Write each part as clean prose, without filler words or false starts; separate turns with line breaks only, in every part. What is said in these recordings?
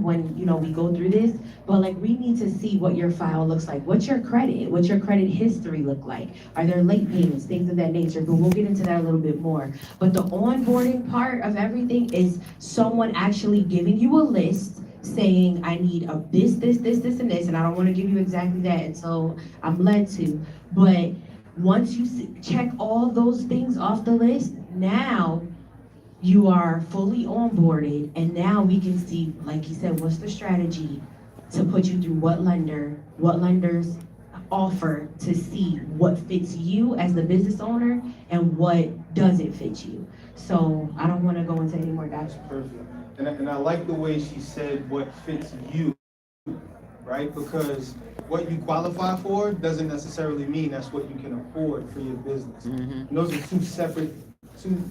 when, you know, we go through this, but like we need to see what your file looks like. What's your credit history look like? Are there late payments, things of that nature? But we'll get into that a little bit more. But the onboarding part of everything is someone actually giving you a list saying, I need a this, and this, and I don't want to give you exactly that until I'm led to. But once you check all those things off the list, now you are fully onboarded, and now we can see, like he said, what's the strategy to put you through what lenders offer to see what fits you as the business owner and what doesn't fit you. So I don't want to go into any more detail.
That's perfect. And I like the way she said what fits you, right? Because what you qualify for doesn't necessarily mean that's what you can afford for your business. And those are two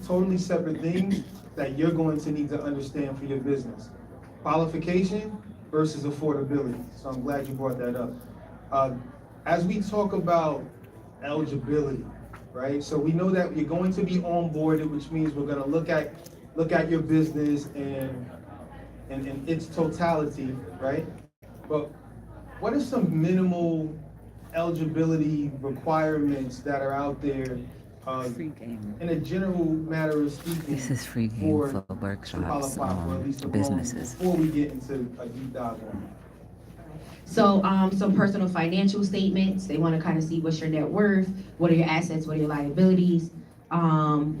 totally separate things that you're going to need to understand for your business. Qualification versus affordability. So I'm glad you brought that up. As we talk about eligibility, right? So we know that you're going to be onboarded, which means we're going to look at your business and its totality, right? But what are some minimal eligibility requirements that are out there in a general matter of speaking?
This is free game for workshops, businesses.
Before we get into a deep dive on it.
So some personal financial statements. They want to kind of see what's your net worth, what are your assets, what are your liabilities.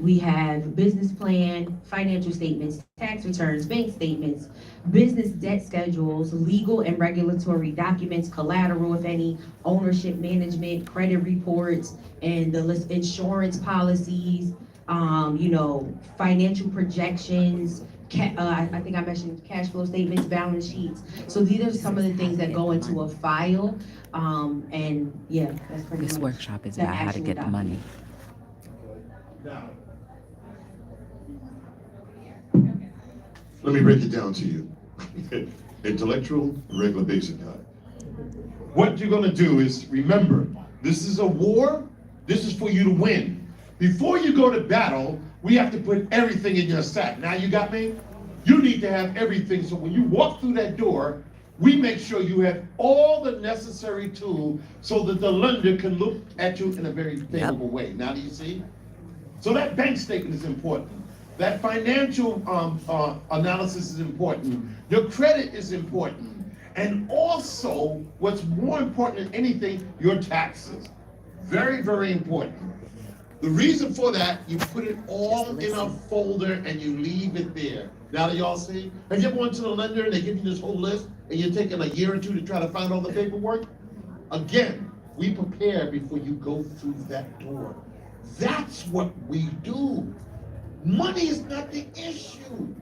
We have business plan, financial statements, tax returns, bank statements, business debt schedules, legal and regulatory documents, collateral, if any, ownership management, credit reports, and the list, insurance policies, you know, financial projections, I think I mentioned cash flow statements, balance sheets. So these are some of the things that go into a file. And yeah, that's pretty much.
This workshop is about how to get the money.
Now, let me break it down to you. Intellectual, regular, basic time. What you're gonna do is, remember, this is a war, this is for you to win. Before you go to battle, we have to put everything in your sack. Now you got me? You need to have everything, so when you walk through that door, we make sure you have all the necessary tools so that the lender can look at you in a very favorable way. Now do you see? So that bank statement is important. That financial analysis is important. Your credit is important. And also, what's more important than anything, your taxes. Very, very important. The reason for that, you put it all in a folder and you leave it there. Now do y'all see? Have you ever went to the lender and they give you this whole list and you're taking a year or two to try to find all the paperwork? Again, we prepare before you go through that door. That's what we do. Money is not the issue.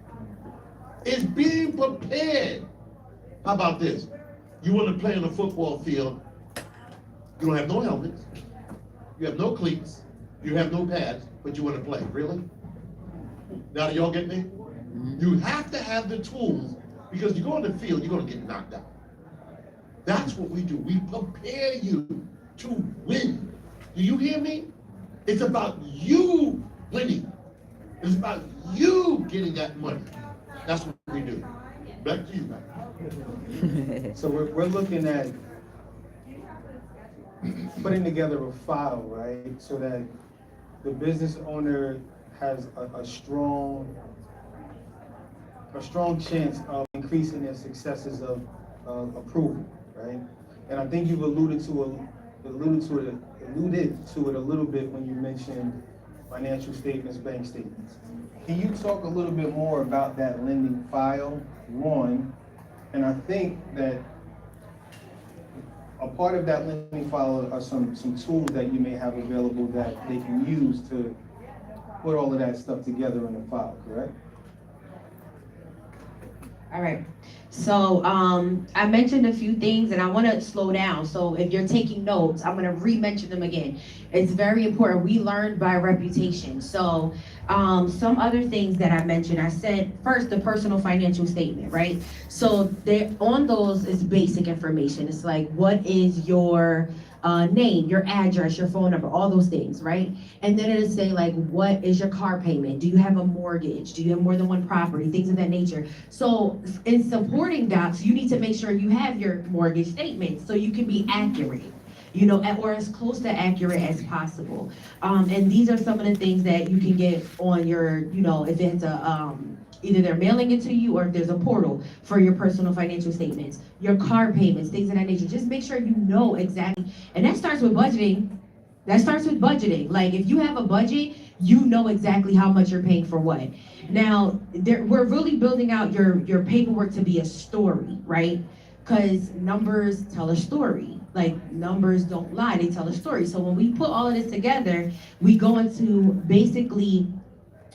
It's being prepared. How about this? You want to play on a football field, you don't have no helmets, you have no cleats, you have no pads, but you want to play. Really? Now do y'all get me? You have to have the tools, because you go on the field, you're going to get knocked out. That's what we do. We prepare you to win. Do you hear me? It's about you winning. It's about you getting that money. That's what we do. Back to you, man.
So we're looking at putting together a file, right? So that the business owner has a strong chance of increasing their successes of approval, right? And I think you've alluded to it a little bit when you mentioned financial statements, bank statements. Can you talk a little bit more about that lending file, one? And I think that a part of that lending file are some tools that you may have available that they can use to put all of that stuff together in a file, correct?
All right. So I mentioned a few things and I want to slow down. So if you're taking notes, I'm going to re-mention them again. It's very important. We learn by reputation. So some other things that I mentioned, I said first the personal financial statement, right? So on those is basic information. It's like, what is your name, your address, your phone number, all those things, right? And then it'll say like, what is your car payment? Do you have a mortgage? Do you have more than one property? Things of that nature. So in supporting docs, you need to make sure you have your mortgage statement so you can be accurate, you know, or as close to accurate as possible. And these are some of the things that you can get on your, you know, if it's a, either they're mailing it to you or if there's a portal for your personal financial statements, your car payments, things of that nature. Just make sure you know exactly. And that starts with budgeting. That starts with budgeting. Like if you have a budget, you know exactly how much you're paying for what. Now, we're really building out your paperwork to be a story, right? Because numbers tell a story. Like numbers don't lie, they tell a story. So when we put all of this together, we go into basically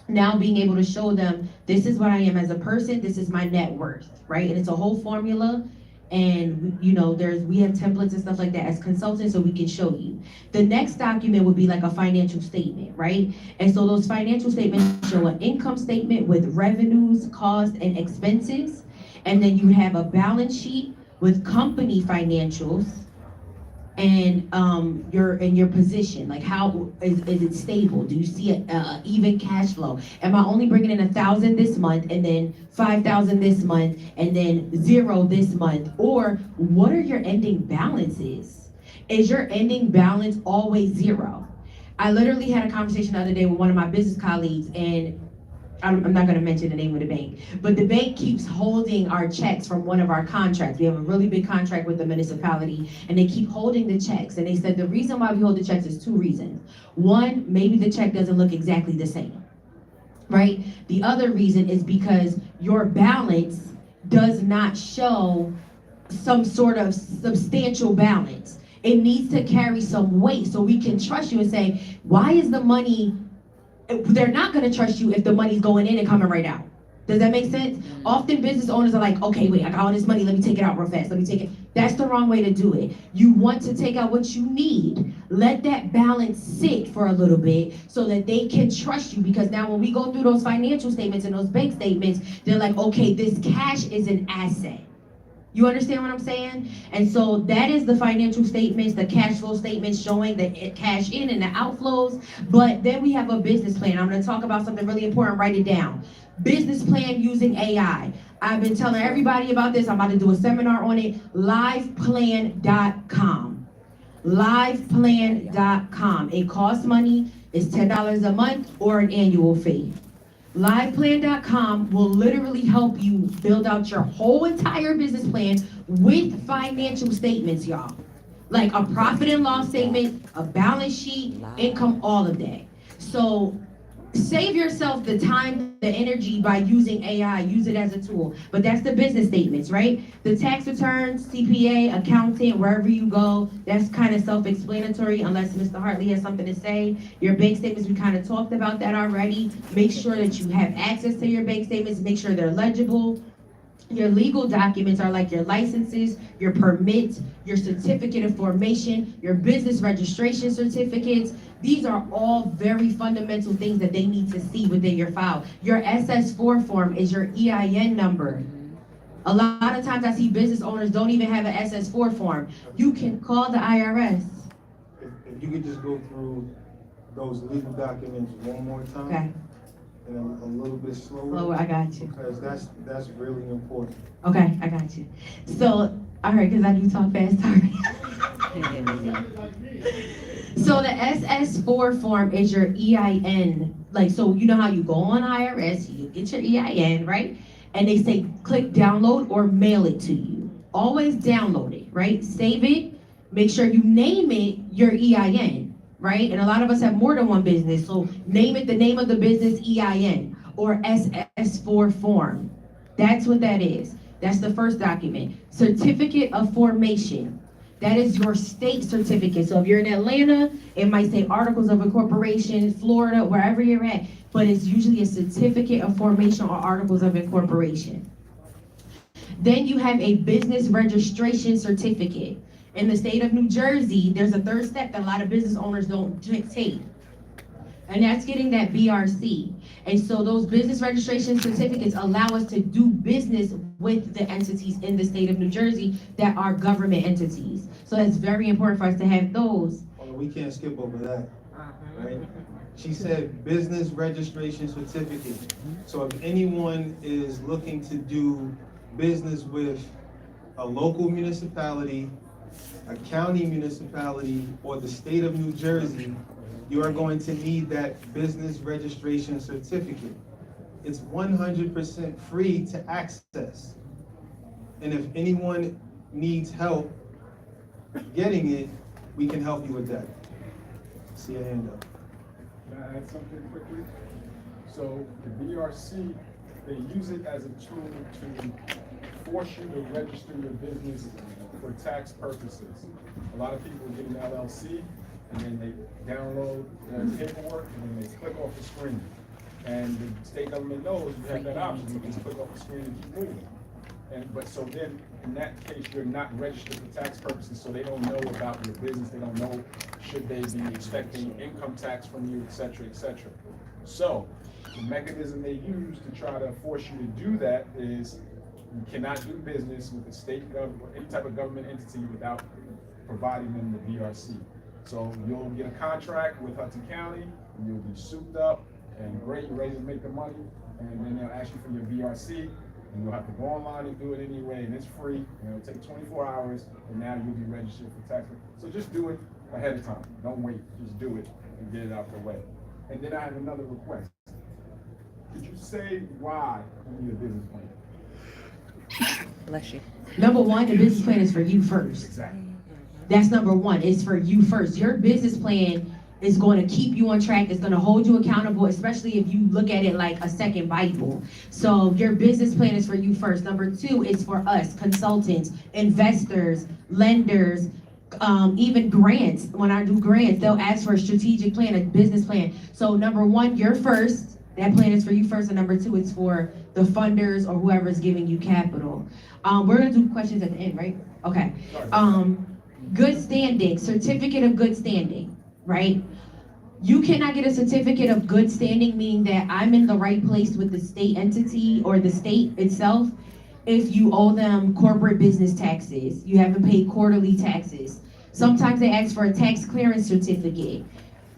now being able to show them, this is what I am as a person, this is my net worth, right? And it's a whole formula. And you know, we have templates and stuff like that as consultants, so we can show you. The next document would be like a financial statement, right? And so those financial statements show an income statement with revenues, costs, and expenses. And then you have a balance sheet with company financials and your position, like how is it stable? Do you see a even cash flow? Am I only bringing in 1,000 this month and then 5,000 this month and then 0 this month? Or what are your ending balances? Is your ending balance always 0? I literally had a conversation the other day with one of my business colleagues, and I'm not going to mention the name of the bank, but the bank keeps holding our checks from one of our contracts. We have a really big contract with the municipality, and they keep holding the checks. And they said the reason why we hold the checks is 2 reasons. One, maybe the check doesn't look exactly the same, right? The other reason is because your balance does not show some sort of substantial balance. It needs to carry some weight so we can trust you and say, why is the money? They're not going to trust you if the money's going in and coming right out. Does that make sense? Often business owners are like, okay, wait, I got all this money, let me take it out real fast, let me take it. That's the wrong way to do it. You want to take out what you need. Let that balance sit for a little bit so that they can trust you, because now when we go through those financial statements and those bank statements, they're like, okay, this cash is an asset. You understand what I'm saying? And so that is the financial statements, the cash flow statements showing the cash in and the outflows. But then we have a business plan. I'm going to talk about something really important. Write it down. Business plan using AI. I've been telling everybody about this. I'm about to do a seminar on it. Liveplan.com. Liveplan.com. It costs money. It's $10 a month or an annual fee. Liveplan.com will literally help you build out your whole entire business plan with financial statements, y'all. Like a profit and loss statement, a balance sheet, income, all of that. So save yourself the time, the energy by using AI, use it as a tool. But that's the business statements, right? The tax returns, CPA, accountant, wherever you go, that's kind of self-explanatory unless Mr. Hartley has something to say. Your bank statements, we kind of talked about that already. Make sure that you have access to your bank statements, make sure they're legible. Your legal documents are like your licenses, your permits, your certificate of formation, your business registration certificates. These are all very fundamental things that they need to see within your file. Your SS4 form is your EIN number. A lot of times I see business owners don't even have an SS4 form. You can call the IRS.
If you could just go through those legal documents one more time.
Okay.
And a little bit slower.
Slower, I got you.
Because that's really important.
Okay, I got you. So, all right, because I do talk fast, sorry. So the SS4 form is your EIN. Like, so you know how you go on IRS, you get your EIN, right? And they say click download or mail it to you. Always download it, right? Save it. Make sure you name it your EIN. Right? And a lot of us have more than one business. So name it the name of the business EIN or SS4 form. That's what that is. That's the first document. Certificate of formation. That is your state certificate. So if you're in Atlanta, it might say Articles of Incorporation, Florida, wherever you're at. But it's usually a certificate of formation or Articles of Incorporation. Then you have a business registration certificate. In the state of New Jersey, there's a third step that a lot of business owners don't take. And that's getting that BRC. And so those business registration certificates allow us to do business with the entities in the state of New Jersey that are government entities. So it's very important for us to have those.
Well, we can't skip over that, right? She said business registration certificate. So if anyone is looking to do business with a local municipality, a county municipality, or the state of New Jersey, you are going to need that business registration certificate. It's 100% free to access. And if anyone needs help getting it, we can help you with that. See a hand up.
Can I add something quickly? So the BRC, they use it as a tool to force you to register your business for tax purposes. A lot of people get an LLC and then they download the paperwork and then they click off the screen. And the state government knows you have that option. You can just click off the screen and keep moving. But so then, in that case, you're not registered for tax purposes, so they don't know about your business. They don't know should they be expecting income tax from you, et cetera, et cetera. So the mechanism they use to try to force you to do that is you cannot do business with the state government, any type of government entity without providing them the BRC. So you'll get a contract with Hudson County, and you'll be souped up and great, you're ready to make the money, and then they'll ask you for your BRC. And you'll have to go online and do it anyway, and it's free, and it'll take 24 hours, and now you'll be registered for tax. So just do it ahead of time. Don't wait, just do it and get it out the way. And then I have another request. Could you say why you need a business plan?
Bless you.
Number one, the business plan is for you first.
Exactly.
That's number one, it's for you first. Your business plan is going to keep you on track. It's going to hold you accountable, especially if you look at it like a second Bible. So your business plan is for you first. Number two is for us, consultants, investors, lenders, even grants. When I do grants, they'll ask for a strategic plan, a business plan. So number one, you're first. That plan is for you first. And number two, it's for the funders or whoever's giving you capital. We're going to do questions at the end, right? Okay. Good standing, certificate of good standing, right? You cannot get a certificate of good standing, meaning that I'm in the right place with the state entity or the state itself, if you owe them corporate business taxes, you haven't paid quarterly taxes. Sometimes they ask for a tax clearance certificate.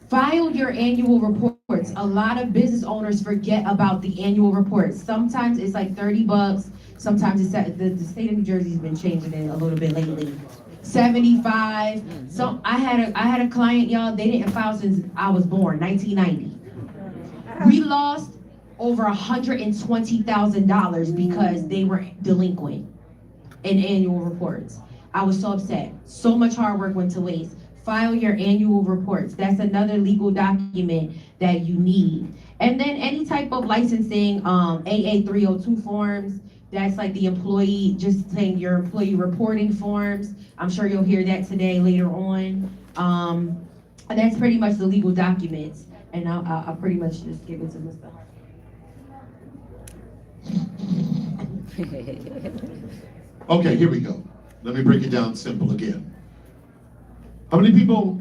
File your annual reports. A lot of business owners forget about the annual reports. Sometimes it's like $30. Sometimes it's the state of New Jersey's been changing it a little bit lately. 75. So I had a client, y'all, they didn't file since I was born, 1990. We lost over $120,000 because they were delinquent in annual reports. I was so upset. So much hard work went to waste. File your annual reports. That's another legal document that you need. And then any type of licensing, AA 302 forms. That's like the employee, just saying your employee reporting forms. I'm sure you'll hear that today later on. And that's pretty much the legal documents. And I'll pretty much just give it to Mr.
Okay, here we go. Let me break it down simple again. How many people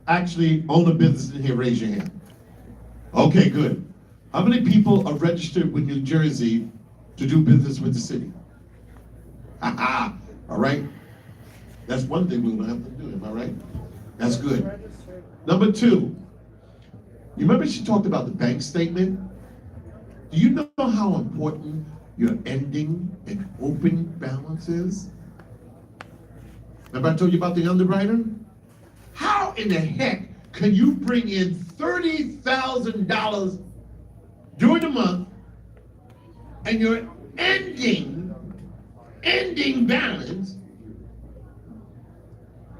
actually own a business in here? Raise your hand. Okay, good. How many people are registered with New Jersey to do business with the city? All right. That's one thing we're gonna have to do, am I right? That's good. Number two, you remember she talked about the bank statement? Do you know how important your ending and opening balance is? Remember I told you about the underwriter? How in the heck can you bring in $30,000 during the month and your ending balance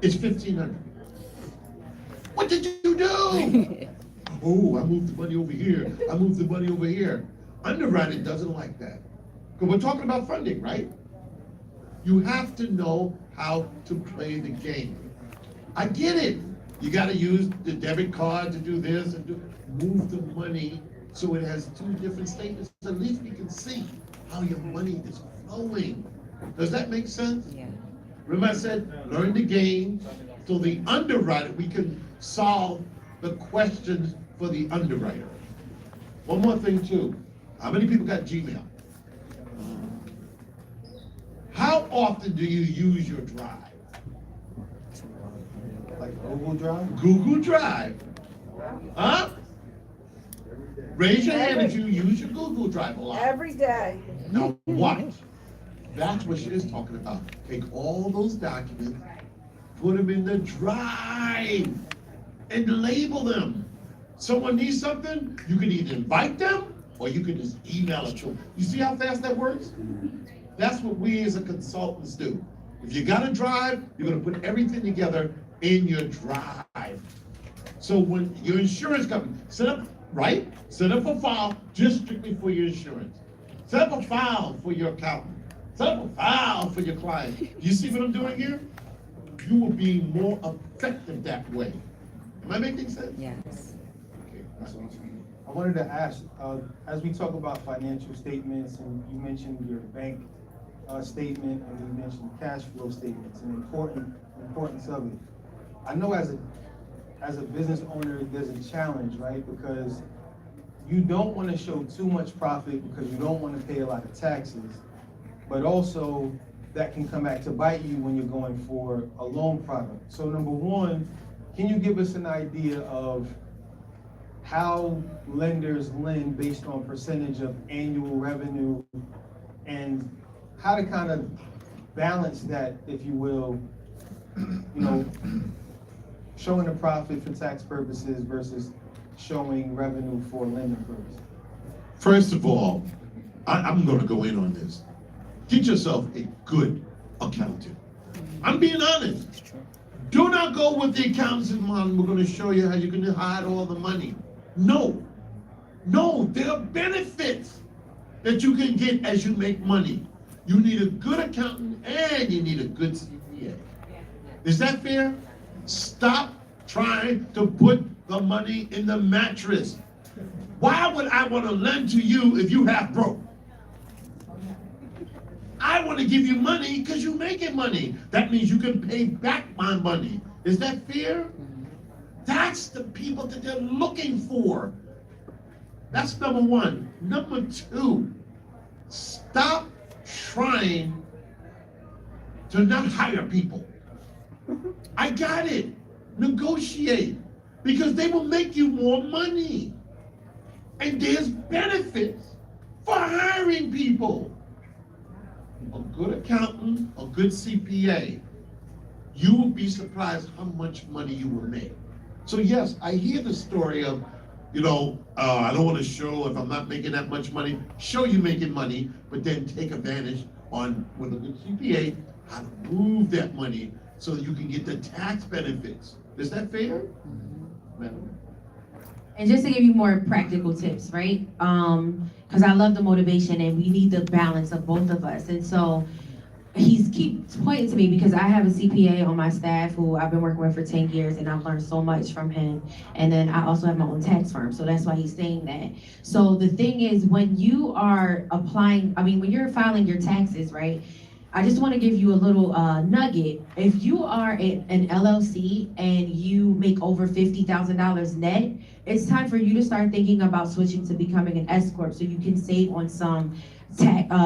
is $1,500? What did you do? Oh, I moved the money over here. I moved the money over here. Underwriting doesn't like that. Because we're talking about funding, right? You have to know how to play the game. I get it. You got to use the debit card to do this and move the money so it has two different statements. At least we can see how your money is flowing. Does that make sense?
Yeah.
Remember I said, learn the game so the underwriter, we can solve the questions for the underwriter. One more thing too. How many people got Gmail? How often do you use your Drive?
Like Google Drive?
Google Drive. Huh? Raise your hand if you use your Google Drive a lot.
Every day.
Now watch. That's what she is talking about. Take all those documents, put them in the Drive, and label them. Someone needs something, you can either invite them, or you can just email it to them. You see how fast that works? That's what we as a consultants do. If you got a Drive, you're gonna put everything together in your Drive. So when your insurance company, set up a file just strictly for your insurance. Set up a file for your accountant. Set up a file for your client. You see what I'm doing here? You will be more effective that way. Am I making sense?
Yes.
Okay.
I wanted to ask, as we talk about financial statements, and you mentioned your bank statement, and you mentioned cash flow statements, and importance of it. I know as a business owner, there's a challenge, right? Because you don't want to show too much profit because you don't want to pay a lot of taxes, but also that can come back to bite you when you're going for a loan product. So number one, can you give us an idea of how lenders lend based on percentage of annual revenue, and how to kind of balance that, if you will, showing a profit for tax purposes versus showing revenue for lending purposes?
First of all, I'm gonna go in on this. Get yourself a good accountant. I'm being honest. Do not go with the accountants in mind, we're gonna show you how you can hide all the money. No, there are benefits that you can get as you make money. You need a good accountant and you need a good CPA. Is that fair? Stop trying to put the money in the mattress. Why would I want to lend to you if you half broke? I want to give you money because you're making money. That means you can pay back my money. Is that fair? That's the people that they're looking for. That's number one. Number two, stop trying to not hire people. I got it. Negotiate, because they will make you more money. And there's benefits for hiring people. A good accountant, a good CPA, you will be surprised how much money you will make. So yes, I hear the story of, I don't want to show if I'm not making that much money. Show you making money, but then take advantage on, with a good CPA, how to move that money so that you can get the tax benefits. Is that fair? Madam?
And just to give you more practical tips, right? Because I love the motivation and we need the balance of both of us. And so he's keeps pointing to me because I have a CPA on my staff who I've been working with for 10 years and I've learned so much from him. And then I also have my own tax firm. So that's why he's saying that. So the thing is, when you are when you're filing your taxes, right? I just want to give you a little nugget. If you are an LLC and you make over $50,000 net, it's time for you to start thinking about switching to becoming an S Corp so you can save on some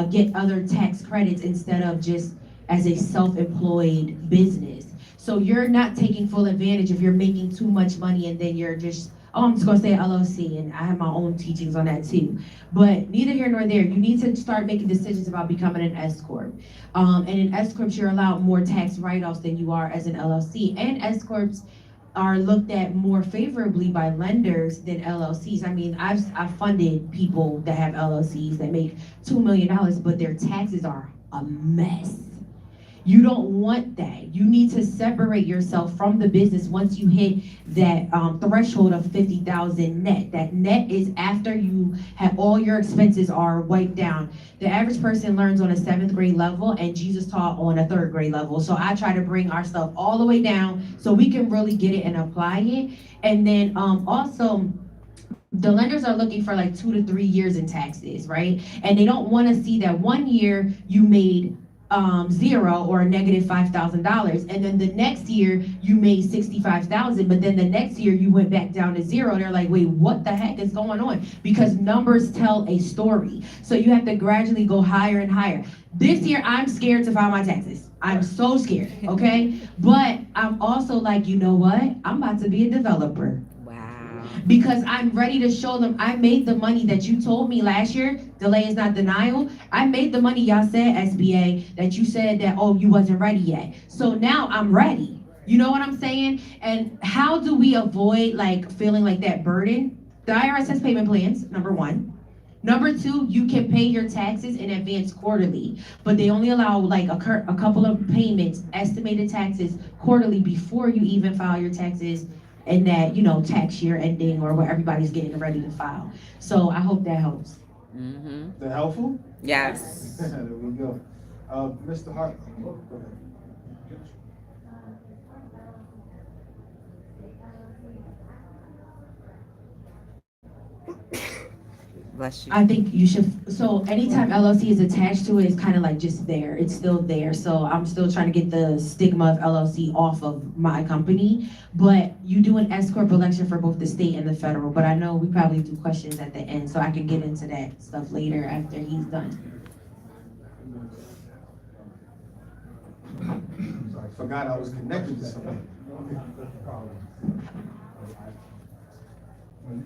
get other tax credits instead of just as a self-employed business. So you're not taking full advantage if you're making too much money and then you're just, I'm just gonna say LLC, and I have my own teachings on that too. But neither here nor there, you need to start making decisions about becoming an S Corp. And in S Corps, you're allowed more tax write-offs than you are as an LLC. And S Corps are looked at more favorably by lenders than LLCs. I mean, I've funded people that have LLCs that make $2 million, but their taxes are a mess. You don't want that. You need to separate yourself from the business once you hit that threshold of 50,000 net. That net is after you have all your expenses are wiped down. The average person learns on a 7th grade level, and Jesus taught on a 3rd grade level. So I try to bring our stuff all the way down so we can really get it and apply it. And then also, the lenders are looking for like 2 to 3 years in taxes, right? And they don't want to see that 1 year you made zero or a negative $5,000, and then the next year you made 65,000, but then the next year you went back down to zero. They're like, wait, what the heck is going on? Because numbers tell a story, so you have to gradually go higher and higher. This year I'm scared to file my taxes. I'm so scared, okay? But I'm also like, you know what? I'm about to be a developer. Because I'm ready to show them I made the money that you told me last year. Delay is not denial. I made the money y'all said, SBA, that you said that, oh, you wasn't ready yet. So now I'm ready. You know what I'm saying? And how do we avoid like feeling like that burden? The IRS has payment plans, number one. Number two, you can pay your taxes in advance quarterly, but they only allow like a couple of payments, estimated taxes quarterly before you even file your taxes in that, you know, tax year ending or where everybody's getting ready to file. So I hope that helps.
Is that helpful?
Yes.
There we go. Mr. Hart. Go ahead.
Bless you.
I think you should, so anytime LLC is attached to it, it's kind of like just there, it's still there. So I'm still trying to get the stigma of LLC off of my company. But you do an S Corp election for both the state and the federal, but I know we probably do questions at the end, so I can get into that stuff later after he's done.
I forgot I was connected to something.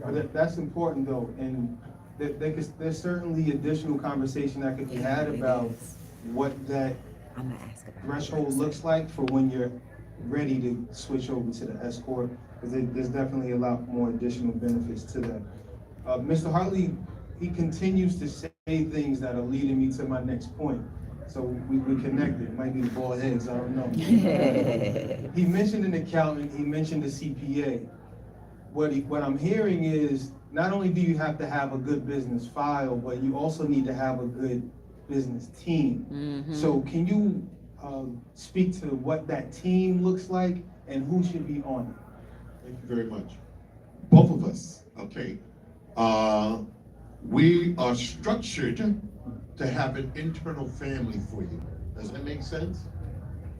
But that's important though, and there's certainly additional conversation that could be had about what that
I'm gonna ask about
threshold looks like for when you're ready to switch over to the S Corp, because there's definitely a lot more additional benefits to that. Mr. Hartley, he continues to say things that are leading me to my next point. So we connected. Might be the bald heads, I don't know. He mentioned an accountant, he mentioned a CPA. What I'm hearing is, not only do you have to have a good business file, but you also need to have a good business team. So can you speak to what that team looks like and who should be on it?
Thank you very much. Both of us, okay. We are structured to have an internal family for you. Does that make sense?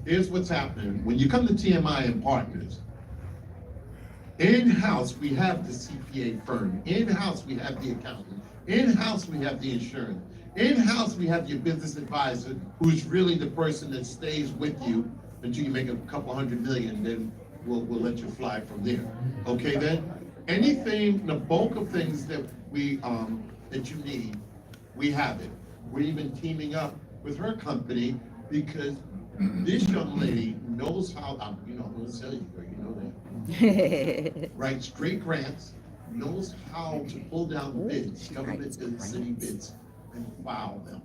Here's what's happening. When you come to TMI and Partners, in-house, we have the CPA firm. In-house, we have the accountant. In-house, we have the insurance. In-house, we have your business advisor, who's really the person that stays with you until you make a couple $100 million, then we'll let you fly from there. Okay then? Anything, the bulk of things that that you need, we have it. We're even teaming up with her company because this young lady knows how, I'm gonna tell you, girl, you know that. Writes great grants, knows how to pull down bids, government bids, city bids, and file them.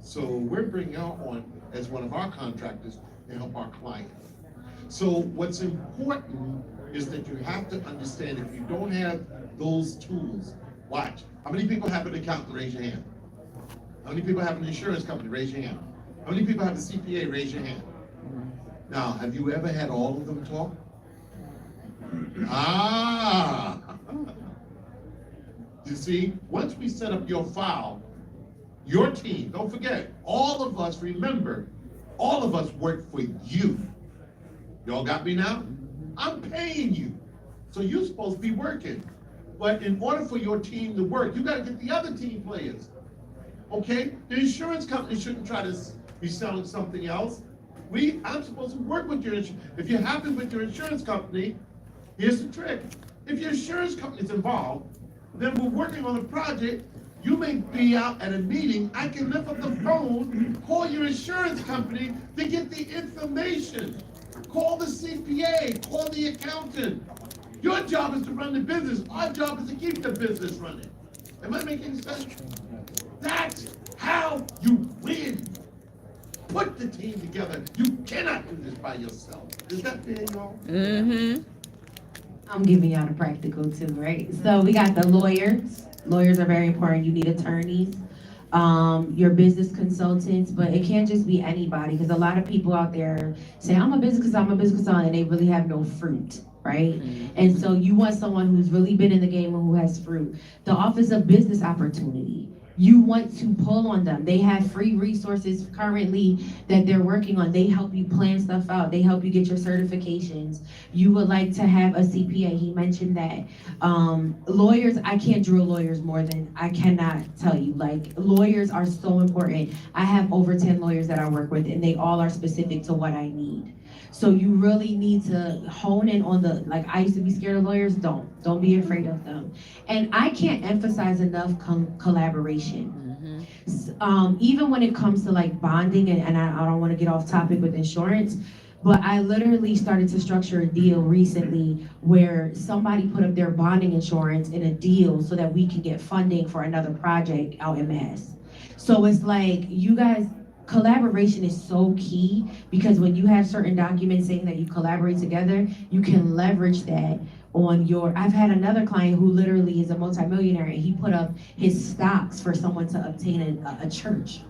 So we're bringing her on as one of our contractors to help our client. So what's important is that you have to understand, if you don't have those tools, watch. How many people have an accountant? Raise your hand. How many people have an insurance company? Raise your hand. How many people have a CPA? Raise your hand. Now, have you ever had all of them talk? You see, once we set up your file, your team, don't forget, all of us, remember, all of us work for you. Y'all got me now? I'm paying you. So you're supposed to be working. But in order for your team to work, you gotta get the other team players. Okay? The insurance company shouldn't try to be selling something else. I'm supposed to work with your insurance. If you're happy with your insurance company, here's the trick. If your insurance company's involved, then we're working on a project. You may be out at a meeting. I can lift up the phone, call your insurance company to get the information. Call the CPA, call the accountant. Your job is to run the business. Our job is to keep the business running. Am I making sense? That's how you win. Put the team together. You cannot do this by yourself. Is that fair, y'all?
I'm giving y'all the practical too, right? So we got the lawyers. Lawyers are very important. You need attorneys, your business consultants, but it can't just be anybody, because a lot of people out there say, I'm a business consultant, and they really have no fruit, right? And so you want someone who's really been in the game and who has fruit. The Office of Business Opportunity. you want to pull on them. They have free resources currently that they're working on. They help you plan stuff out. They help you get your certifications. You would like to have a CPA. He mentioned that. Lawyers, I can't drill lawyers more than I cannot tell you. Like, lawyers are so important. I have over 10 lawyers that I work with, and they all are specific to what I need. So you really need to hone in on the, like, I used to be scared of lawyers. Don't be afraid of them. And I can't emphasize enough collaboration. Even when it comes to like bonding, and I don't want to get off topic with insurance, but I literally started to structure a deal recently where somebody put up their bonding insurance in a deal so that we can get funding for another project out in Mass. So it's like, you guys, collaboration is so key, because when you have certain documents saying that you collaborate together, you can leverage that on your, I've had another client who literally is a multimillionaire, and he put up his stocks for someone to obtain a church.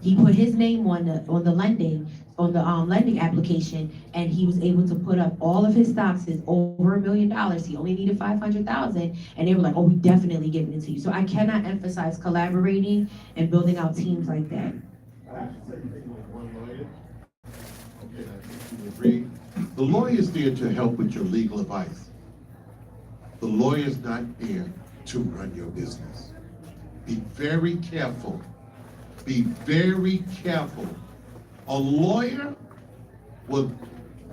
He put his name on the lending application, and he was able to put up all of his stocks is over $1 million. He only needed 500,000, and they were like, "Oh, we definitely giving it to you." So I cannot emphasize collaborating and building out teams like that.
The lawyer is there to help with your legal advice. The lawyer is not there to run your business. Be very careful. Be very careful. A lawyer, well,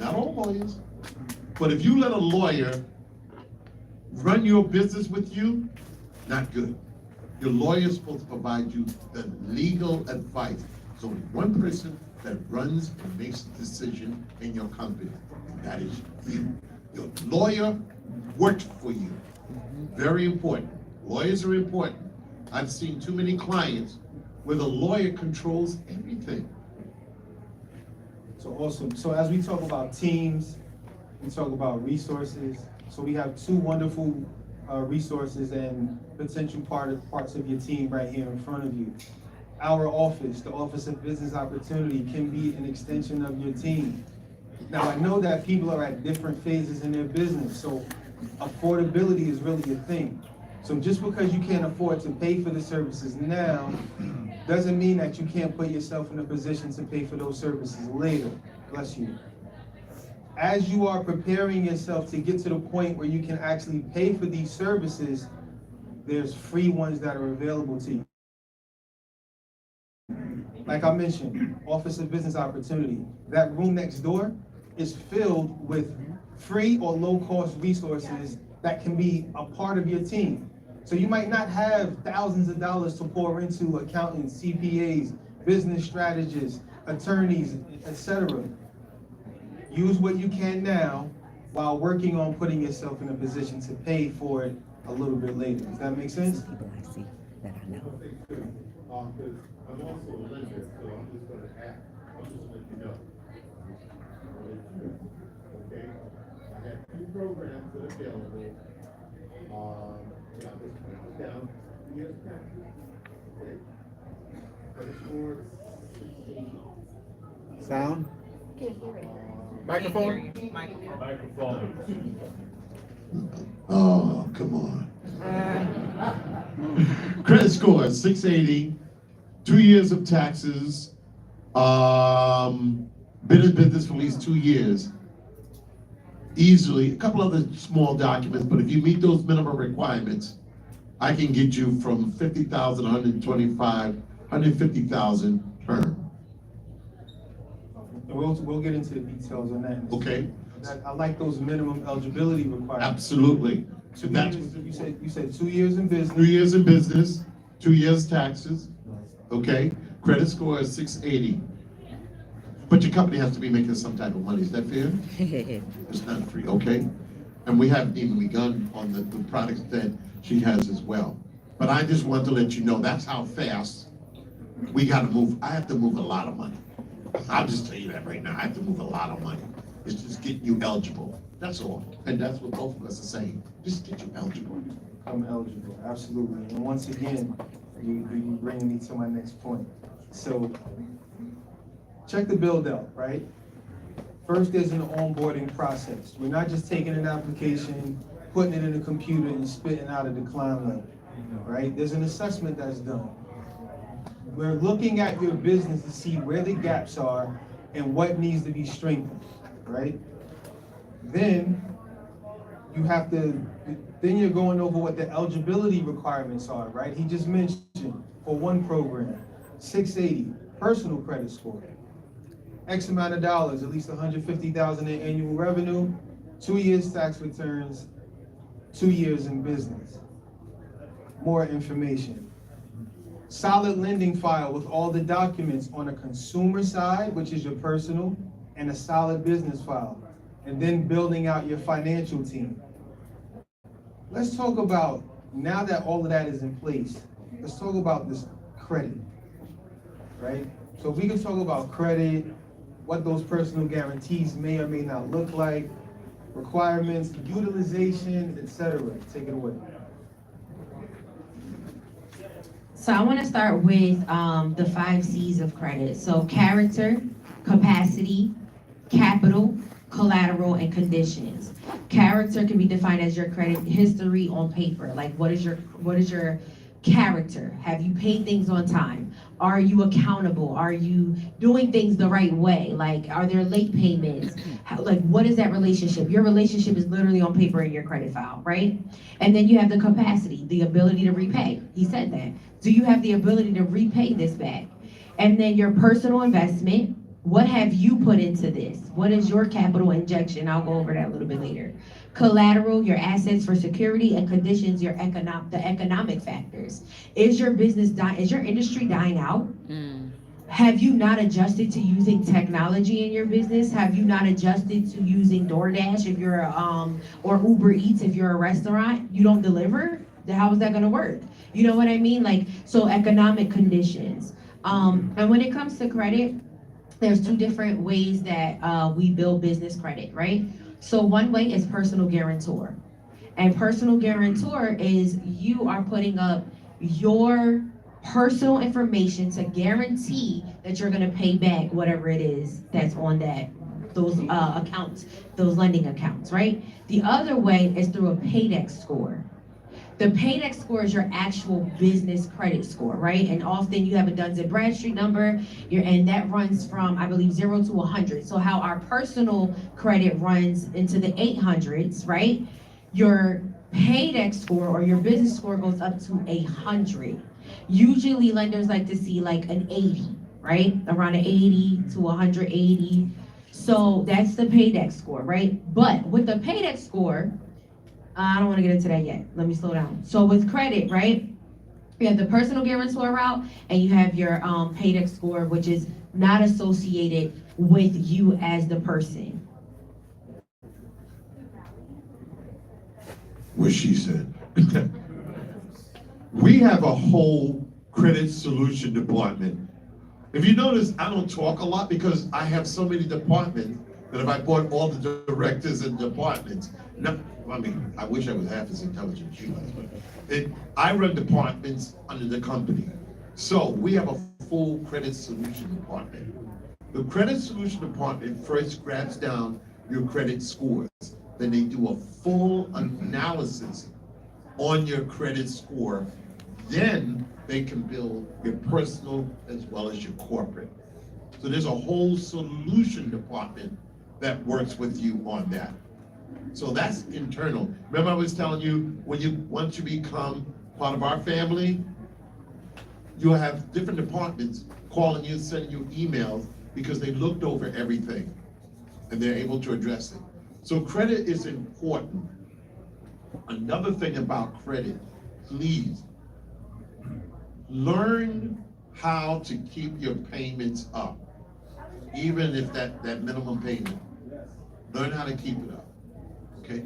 not all lawyers, but if you let a lawyer run your business with you, not good. Your lawyer is supposed to provide you the legal advice. There's only one person that runs and makes the decision in your company, and that is you. Your lawyer works for you. Very important. Lawyers are important. I've seen too many clients where the lawyer controls everything.
So awesome. So as we talk about teams, we talk about resources. So we have two wonderful resources and potential parts of your team right here in front of you. Our office, the Office of Business Opportunity, can be an extension of your team. Now, I know that people are at different phases in their business, so affordability is really a thing. So just because you can't afford to pay for the services now, doesn't mean that you can't put yourself in a position to pay for those services later. Bless you. As you are preparing yourself to get to the point where you can actually pay for these services, there's free ones that are available to you. Like I mentioned, Office of Business Opportunity, that room next door is filled with free or low-cost resources that can be a part of your team. So you might not have thousands of dollars to pour into accountants, CPAs, business strategists, attorneys, etc. Use what you can now while working on putting yourself in a position to pay for it a little bit later. Does that make sense?
People I see that I know.
I'm also a lender, so I'm just gonna ask, I'm just gonna let you know. Okay, I have two programs that are available. Yeah, this one down, here's that. Okay. Credit score, 16.
Sound?
Microphone?
Oh, come on. Credit score, 680, 2 years of taxes, been in business for at least 2 years. Easily, a couple other small documents, but if you meet those minimum requirements, I can get you from 50,000, 125, 150,000 term.
We'll get into the details on that.
Okay?
I like those minimum eligibility requirements.
Absolutely. So that's
You said 2 years in business.
2 years in business, 2 years taxes. Okay? Credit score is 680. But your company has to be making some type of money. Is that fair? It's not free, okay? And we haven't even begun on the products that she has as well. But I just want to let you know that's how fast we got to move. I have to move a lot of money. I'll just tell you that right now. I have to move a lot of money. It's just getting you eligible. That's all. And that's what both of us are saying. Just get you eligible.
I'm eligible, absolutely. And once again, you bring me to my next point. So, check the build out, right? First, there's an onboarding process. We're not just taking an application, putting it in a computer and spitting out a decline letter. right? There's an assessment that's done. We're looking at your business to see where the gaps are and what needs to be strengthened, right? Then you're going over what the eligibility requirements are, right? He just mentioned for one program, 680, personal credit score, X amount of dollars, at least 150,000 in annual revenue, 2 years tax returns, 2 years in business. More information. Solid lending file with all the documents on a consumer side, which is your personal, and a solid business file. And then building out your financial team. Let's talk about, now that all of that is in place, let's talk about this credit, right? So we can talk about credit, what those personal guarantees may or may not look like, requirements, utilization, etc. Take it away.
So I want to start with the 5 C's of credit. So character, capacity, capital, collateral, and conditions. Character can be defined as your credit history on paper. Like what is your character? Have you paid things on time? Are you accountable? Are you doing things the right way? Like, are there late payments? Like, what is that relationship? Your relationship is literally on paper in your credit file, right? And then you have the capacity, the ability to repay. He said that. Do you have the ability to repay this back? And then your personal investment. What have you put into this? What is your capital injection? I'll go over that a little bit later. Collateral, your assets for security, and conditions, the economic factors. Is your business is your industry dying out? Have you not adjusted to using technology in your business? Have you not adjusted to using DoorDash if you're or Uber Eats if you're a restaurant? You don't deliver? How is that gonna work? You know what I mean? Like, so economic conditions. And when it comes to credit, there's 2 different ways that we build business credit, right? So one way is personal guarantor. And personal guarantor is you are putting up your personal information to guarantee that you're gonna pay back whatever it is that's on those accounts, those lending accounts, right? The other way is through a PAYDEX score. The PAYDEX score is your actual business credit score, right? And often you have a Duns and Bradstreet number, and that runs from, I believe, 0 to 100. So how our personal credit runs into the 800s, right? Your PAYDEX score or your business score goes up to 100. Usually lenders like to see like an 80, right? Around an 80 to 180. So that's the PAYDEX score, right? But with the PAYDEX score, I don't want to get into that yet. Let me slow down. So with credit, right? You have the personal guarantor route, and you have your PAYDEX score, which is not associated with you as the person.
What she said. We have a whole credit solution department. If you notice, I don't talk a lot because I have so many departments that if I brought all the directors and departments, no, I mean, I wish I was half as intelligent as she was, but I run departments under the company. So we have a full credit solution department. The credit solution department first grabs down your credit scores. Then they do a full analysis on your credit score. Then they can build your personal as well as your corporate. So there's a whole solution department that works with you on that. So that's internal. Remember I was telling you, once you become part of our family, you'll have different departments calling you, sending you emails because they looked over everything and they're able to address it. So credit is important. Another thing about credit, please learn how to keep your payments up. Even if that minimum payment, learn how to keep it up, okay?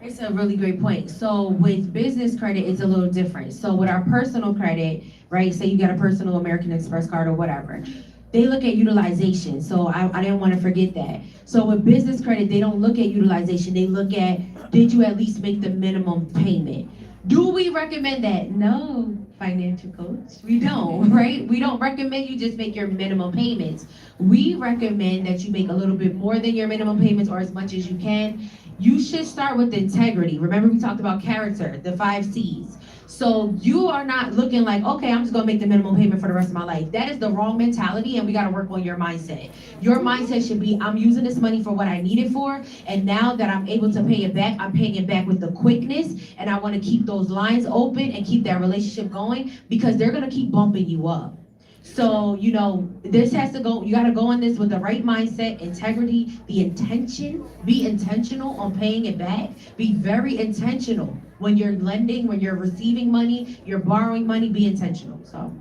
It's a really great point. So with business credit, it's a little different. So with our personal credit, right, say you got a personal American Express card or whatever, they look at utilization. So I didn't want to forget that. So with business credit, they don't look at utilization. They look at, did you at least make the minimum payment? Do we recommend that? No, financial coach, we don't, right? We don't recommend you just make your minimum payments. We recommend that you make a little bit more than your minimum payments or as much as you can. You should start with integrity. Remember we talked about character, the 5 C's. So you are not looking like, okay, I'm just gonna make the minimum payment for the rest of my life. That is the wrong mentality, and we gotta work on your mindset. Your mindset should be, I'm using this money for what I need it for, and now that I'm able to pay it back, I'm paying it back with the quickness, and I wanna keep those lines open and keep that relationship going, because they're gonna keep bumping you up. So, you know, this has to go, you gotta go on this with the right mindset, integrity, the intention, be intentional on paying it back. Be very intentional. When you're lending, when you're receiving money, you're borrowing money, be intentional, so.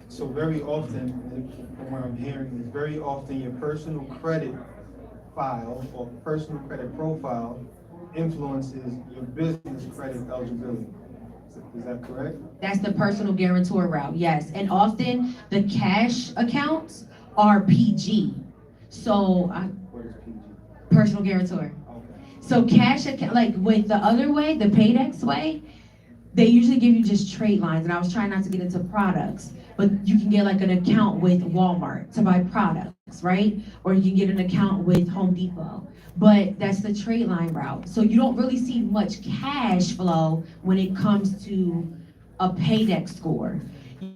So very often, from what I'm hearing, is very often your personal credit file or personal credit profile influences your business credit eligibility. Is that correct?
That's the personal guarantor route, yes. And often the cash accounts are PG. So,
What is PG?
personal guarantor.
Okay.
So cash account, like with the other way, the PAYDEX way, they usually give you just trade lines, and I was trying not to get into products, but you can get like an account with Walmart to buy products, right? Or you can get an account with Home Depot, but that's the trade line route. So you don't really see much cash flow when it comes to a PAYDEX score.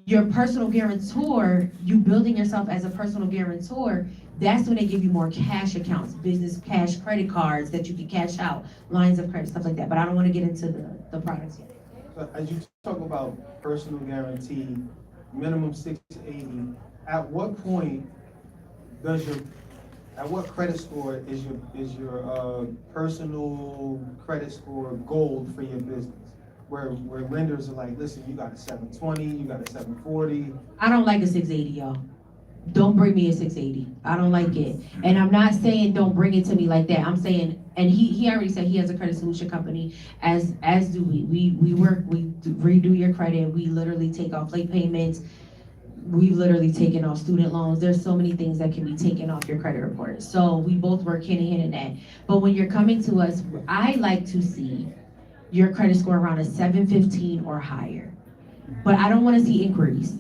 Your personal guarantor, you building yourself as a personal guarantor, that's when they give you more cash accounts, business cash credit cards that you can cash out, lines of credit, stuff like that. But I don't want to get into the products yet.
So as you talk about personal guarantee, minimum 680, at what point does at what credit score is your personal credit score gold for your business? Where lenders are like, listen, you got a 720, you got a 740.
I don't like a 680, y'all. Don't bring me a 680. I don't like it. And I'm not saying don't bring it to me like that. I'm saying, and he already said he has a credit solution company, as do we. We redo your credit. We literally take off late payments. We've literally taken off student loans. There's so many things that can be taken off your credit report. So we both work hand in hand in that. But when you're coming to us, I like to see your credit score around a 715 or higher. But I don't want to see inquiries.